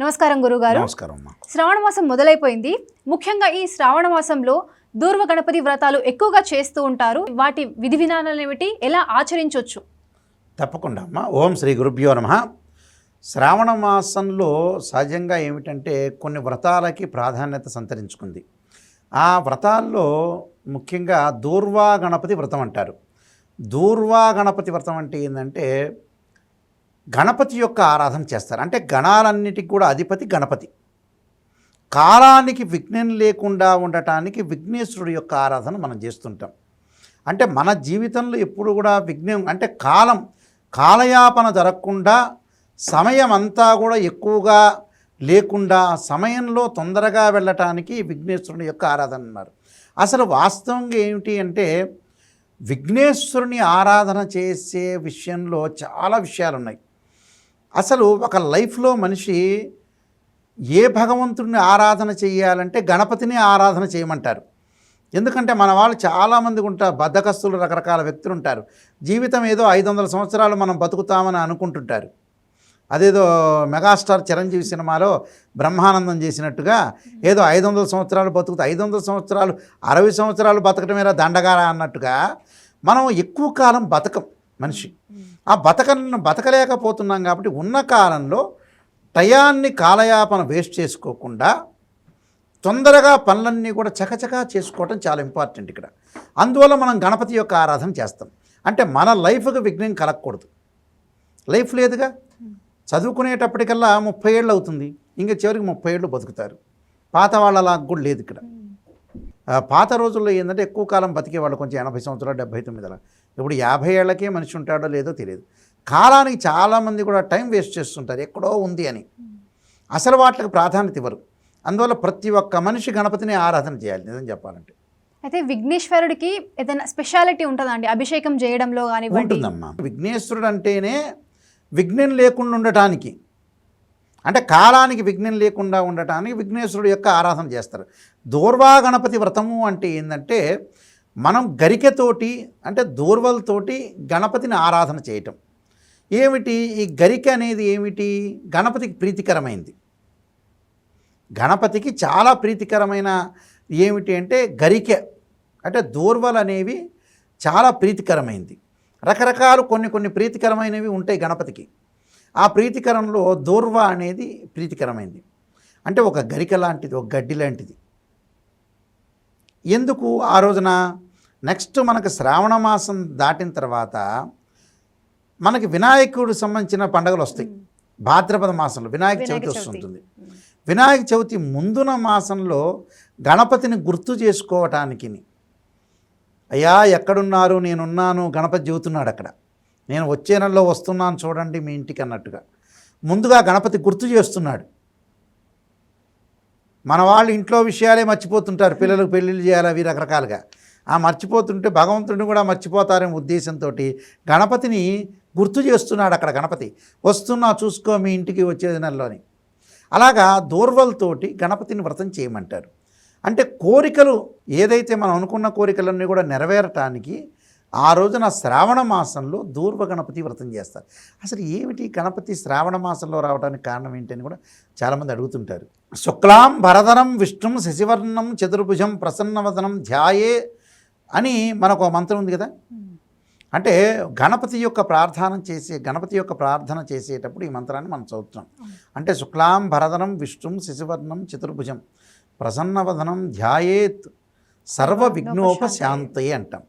నమస్కారం గురుగారు. నమస్కారం. శ్రావణ మాసం మొదలైపోయింది. ముఖ్యంగా ఈ శ్రావణ మాసంలో దూర్వ గణపతి వ్రతాలు ఎక్కువగా చేస్తూ ఉంటారు. వాటి విధి విధానాలు ఏమిటి, ఎలా ఆచరించవచ్చు? తప్పకుండా అమ్మా. ఓం శ్రీ గురుభ్యో నమః. శ్రావణ మాసంలో సహజంగా ఏమిటంటే కొన్ని వ్రతాలకి ప్రాధాన్యత సంతరించుకుంది. ఆ వ్రతాల్లో ముఖ్యంగా దూర్వా గణపతి వ్రతం అంటారు. దూర్వా గణపతి వ్రతం అంటే ఏంటంటే గణపతి యొక్క ఆరాధన చేస్తారు. అంటే గణాలన్నిటికి కూడా అధిపతి గణపతి. కాలానికి విఘ్నం లేకుండా ఉండటానికి విఘ్నేశ్వరుడు యొక్క ఆరాధన మనం చేస్తుంటాం. అంటే మన జీవితంలో ఎప్పుడు కూడా విఘ్నం అంటే కాలయాపన జరగకుండా సమయం అంతా కూడా ఎక్కువగా లేకుండా సమయంలో తొందరగా వెళ్ళటానికి విఘ్నేశ్వరుని యొక్క ఆరాధన అన్నారు. అసలు వాస్తవంగా ఏమిటి అంటే విఘ్నేశ్వరుని ఆరాధన చేసే విషయంలో చాలా విషయాలు ఉన్నాయి. అసలు ఒక లైఫ్లో మనిషి ఏ భగవంతుడిని ఆరాధన చేయాలంటే గణపతిని ఆరాధన చేయమంటారు. ఎందుకంటే మన వాళ్ళు చాలామంది ఉంటారు, బద్ధకస్తులు, రకరకాల వ్యక్తులు ఉంటారు. జీవితం ఏదో 500 సంవత్సరాలు మనం బతుకుతామని అనుకుంటుంటారు. అదేదో మెగాస్టార్ చిరంజీవి సినిమాలో బ్రహ్మానందం చేసినట్టుగా ఏదో 500 సంవత్సరాలు బతుకుతా, 500 సంవత్సరాలు 60 సంవత్సరాలు బతకటమేరా దండగారా అన్నట్టుగా మనం ఎక్కువ కాలం బతకం మనిషి. ఆ బతకలేకపోతున్నాం కాబట్టి ఉన్న కాలంలో టయాన్ని కాలయాపన వేస్ట్ చేసుకోకుండా తొందరగా పనులన్నీ కూడా చకచకా చేసుకోవటం చాలా ఇంపార్టెంట్ ఇక్కడ. అందువల్ల మనం గణపతి యొక్క ఆరాధన చేస్తాం. అంటే మన లైఫ్కి విఘ్నం కలగకూడదు. లైఫ్ లేదుగా, చదువుకునేటప్పటికల్లా 30 ఏళ్ళు అవుతుంది, ఇంకా చివరికి 30 ఏళ్ళు బతుకుతారు. పాత వాళ్ళలా కూడా లేదు ఇక్కడ. పాత రోజుల్లో ఏంటంటే ఎక్కువ కాలం బతికేవాళ్ళు, కొంచెం 80 సంవత్సరాలు 79 అలా. ఇప్పుడు 50 ఏళ్ళకే మనిషి ఉంటాడో లేదో తెలియదు. కాలానికి చాలామంది కూడా టైం వేస్ట్ చేస్తుంటారు ఎక్కడో ఉంది అని. అసలు వాటికి ప్రాధాన్యత ఇవ్వరు. అందువల్ల ప్రతి ఒక్క మనిషి గణపతిని ఆరాధన చేయాలి నిజం చెప్పాలంటే. అయితే విఘ్నేశ్వరుడికి ఏదైనా స్పెషాలిటీ ఉంటుందా అండి అభిషేకం చేయడంలో కానీ? ఉంటుందమ్మా. విఘ్నేశ్వరుడు అంటేనే విఘ్నం లేకుండా ఉండటానికి, అంటే కాలానికి విఘ్నం లేకుండా ఉండటానికి విఘ్నేశ్వరుడు యొక్క ఆరాధన చేస్తారు. దూర్వా గణపతి వ్రతము అంటే ఏంటంటే మనం గరికెతోటి అంటే దూర్వలతోటి గణపతిని ఆరాధన చేయటం. ఏమిటి ఈ గరిక అనేది? ఏమిటి? గణపతికి ప్రీతికరమైంది. గణపతికి చాలా ప్రీతికరమైన ఏమిటి అంటే గరిక, అంటే దూర్వలు అనేవి చాలా ప్రీతికరమైంది. రకరకాలు కొన్ని ప్రీతికరమైనవి ఉంటాయి గణపతికి. ఆ ప్రీతికరంలో దూర్వ అనేది ప్రీతికరమైంది. అంటే ఒక గరిక లాంటిది, ఒక గడ్డి లాంటిది. ఎందుకు ఆ రోజున నెక్స్ట్ మనకు శ్రావణ మాసం దాటిన తర్వాత మనకి వినాయకుడు సంబంధించిన పండుగలు వస్తాయి. భాద్రపద మాసంలో వినాయక చవితి వస్తుంటుంది. వినాయక చవితి ముందున మాసంలో గణపతిని గుర్తు చేసుకోవటానికి, అయ్యా ఎక్కడున్నారు, నేనున్నాను, గణపతి చెబుతున్నాడు అక్కడ, నేను వచ్చే నెలలో వస్తున్నాను చూడండి మీ ఇంటికి అన్నట్టుగా ముందుగా గణపతి గుర్తు చేస్తున్నాడు. మన వాళ్ళు ఇంట్లో విషయాలే మర్చిపోతుంటారు, పిల్లలకు పెళ్ళిళ్ళు చేయాలి అవి రకరకాలుగా. ఆ మర్చిపోతుంటే భగవంతుడిని కూడా మర్చిపోతారనే ఉద్దేశంతో గణపతిని గుర్తు చేస్తున్నాడు అక్కడ. గణపతి వస్తున్నా చూసుకో మీ ఇంటికి వచ్చేది నెలలోని. అలాగా దూర్వలతోటి గణపతిని వ్రతం చేయమంటారు. అంటే కోరికలు ఏదైతే మనం అనుకున్న కోరికలన్నీ కూడా నెరవేరటానికి ఆ రోజున శ్రావణ మాసంలో దూర్వ గణపతి వ్రతం చేస్తారు. అసలు ఏమిటి గణపతి శ్రావణ మాసంలో రావడానికి కారణం ఏంటని కూడా చాలామంది అడుగుతుంటారు. శుక్లాం భరధరం విష్ణుం శశివర్ణం చతుర్భుజం ప్రసన్నవదనం ధ్యాయే అని మనకు ఒక మంత్రం ఉంది కదా. అంటే గణపతి యొక్క ప్రార్థన చేసేటప్పుడు ఈ మంత్రాన్ని మనం చదువుతున్నాం. అంటే శుక్లాం భరధరం విష్ణుం శశివర్ణం చతుర్భుజం ప్రసన్నవదనం ధ్యాయేత్ సర్వ విఘ్నోపశాంతయే అంటాం.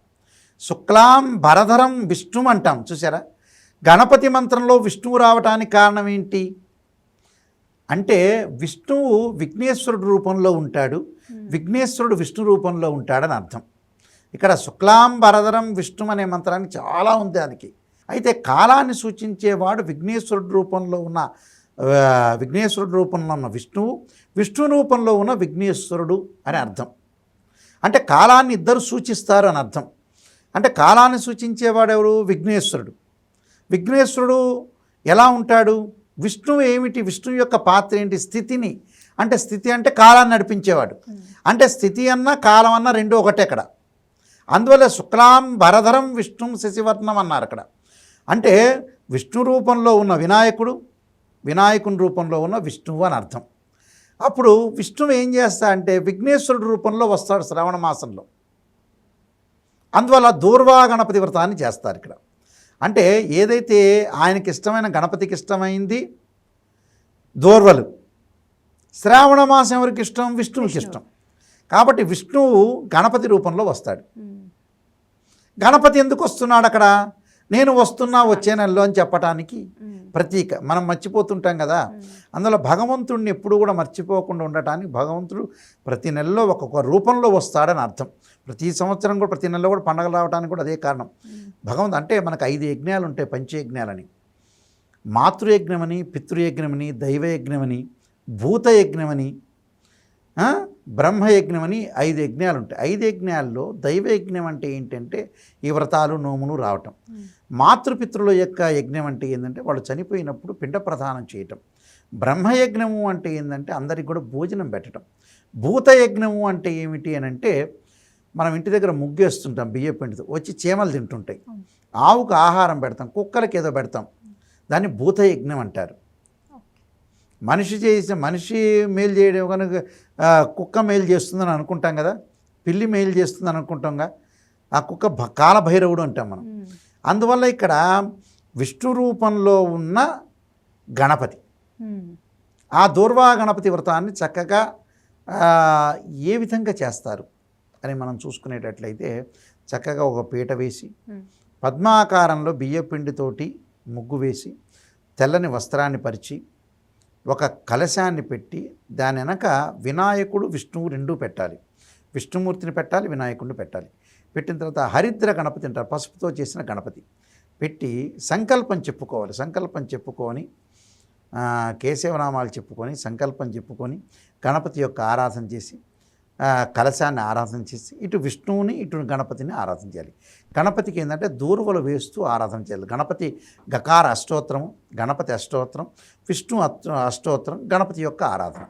శుక్లాం భరధరం విష్ణు అంటాం. చూసారా, గణపతి మంత్రంలో విష్ణువు రావటానికి కారణం ఏంటి అంటే విష్ణువు విఘ్నేశ్వరుడు రూపంలో ఉంటాడు, విఘ్నేశ్వరుడు విష్ణు రూపంలో ఉంటాడని అర్థం. ఇక్కడ శుక్లాం భరధరం విష్ణు అనే మంత్రానికి చాలా ఉంది దానికి. అయితే కాలాన్ని సూచించేవాడు విఘ్నేశ్వరుడు రూపంలో ఉన్న విష్ణువు, విష్ణు రూపంలో ఉన్న విఘ్నేశ్వరుడు అని అర్థం. అంటే కాలాన్ని ఇద్దరు సూచిస్తారు అని అర్థం. అంటే కాలాన్ని సూచించేవాడు ఎవరు? విఘ్నేశ్వరుడు. విఘ్నేశ్వరుడు ఎలా ఉంటాడు? విష్ణువు ఏమిటి? విష్ణువు యొక్క పాత్ర ఏంటి? స్థితిని, అంటే స్థితి అంటే కాలాన్ని నడిపించేవాడు. అంటే స్థితి అన్న కాలం అన్న రెండు ఒకటే అక్కడ. అందువల్ల శుక్లాం భరధరం విష్ణుం శశివర్ణం అన్నారు అక్కడ. అంటే విష్ణు రూపంలో ఉన్న వినాయకుడు, వినాయకుని రూపంలో ఉన్న విష్ణువు అని అర్థం. అప్పుడు విష్ణువు ఏం చేస్తా అంటే విఘ్నేశ్వరుడు రూపంలో వస్తాడు శ్రావణ మాసంలో. అందువల్ల దూర్వా గణపతి వ్రతాన్ని చేస్తారు ఇక్కడ. అంటే ఏదైతే ఆయనకి ఇష్టమైన గణపతికి ఇష్టమైంది దూర్వలు, శ్రావణ మాసం ఎవరికి ఇష్టం? విష్ణువుకి ఇష్టం. కాబట్టి విష్ణువు గణపతి రూపంలో వస్తాడు. గణపతి ఎందుకు వస్తున్నాడు అక్కడ? నేను వస్తున్నా వచ్చే నెలలో అని చెప్పటానికి ప్రతీక. మనం మర్చిపోతుంటాం కదా, అందులో భగవంతుడిని ఎప్పుడు కూడా మర్చిపోకుండా ఉండటానికి భగవంతుడు ప్రతి నెలలో ఒక్కొక్క రూపంలో వస్తాడని అర్థం. ప్రతి సంవత్సరం కూడా ప్రతి నెలలో కూడా పండగలు రావడానికి కూడా అదే కారణం. భగవంతు అంటే మనకు 5 యజ్ఞాలు ఉంటాయి, పంచయజ్ఞాలని. మాతృయజ్ఞమని, పితృయజ్ఞమని, దైవయజ్ఞమని, భూతయజ్ఞమని, బ్రహ్మయజ్ఞమని 5 యజ్ఞాలు ఉంటాయి. 5 యజ్ఞాల్లో దైవయజ్ఞం అంటే ఏంటంటే ఈ వ్రతాలు నోములు రావటం. మాతృపితృల యొక్క యజ్ఞం అంటే ఏంటంటే వాళ్ళు చనిపోయినప్పుడు పిండ ప్రదానం చేయటం. బ్రహ్మయజ్ఞము అంటే ఏంటంటే అందరికి కూడా భోజనం పెట్టడం. భూతయజ్ఞము అంటే ఏమిటి అని అంటే మనం ఇంటి దగ్గర ముగ్గేస్తుంటాం బియ్య పిండితో, వచ్చి చీమలు తింటుంటాయి. ఆవుకు ఆహారం పెడతాం, కుక్కలకి ఏదో పెడతాం, దాన్ని భూతయజ్ఞం అంటారు. మనిషి మేలు చేయడం కనుక కుక్క మేలు చేస్తుందని అనుకుంటాం కదా, పిల్లి మేలు చేస్తుందని అనుకుంటాంగా, ఆ కుక్క కాలభైరవుడు అంటాం మనం. అందువల్ల ఇక్కడ విష్ణు రూపంలో ఉన్న గణపతి, ఆ దూర్వా గణపతి వ్రతాన్ని చక్కగా ఏ విధంగా చేస్తారు అని మనం చూసుకునేటట్లయితే చక్కగా ఒక పీట వేసి పద్మాకారంలో బియ్యపిండితోటి ముగ్గు వేసి తెల్లని వస్త్రాన్ని పరిచి ఒక కలశాన్ని పెట్టి దాని వెనక వినాయకుడు విష్ణువు రెండూ పెట్టాలి. విష్ణుమూర్తిని పెట్టాలి, వినాయకుడిని పెట్టాలి. పెట్టిన తర్వాత హరిద్ర గణపతి అంటారు, పసుపుతో చేసిన గణపతి పెట్టి సంకల్పం చెప్పుకోవాలి. సంకల్పం చెప్పుకొని కేశవనామాలు చెప్పుకొని సంకల్పం చెప్పుకొని గణపతి యొక్క ఆరాధన చేసి కలశాన్ని ఆరాధన చేసి ఇటు విష్ణువుని ఇటు గణపతిని ఆరాధన చేయాలి. గణపతికి ఏంటంటే దూర్వలు వేస్తూ ఆరాధన చేయాలి. గణపతి గకార అష్టోత్తరము, గణపతి అష్టోత్తరం, విష్ణు అష్టోత్తరం, గణపతి యొక్క ఆరాధన.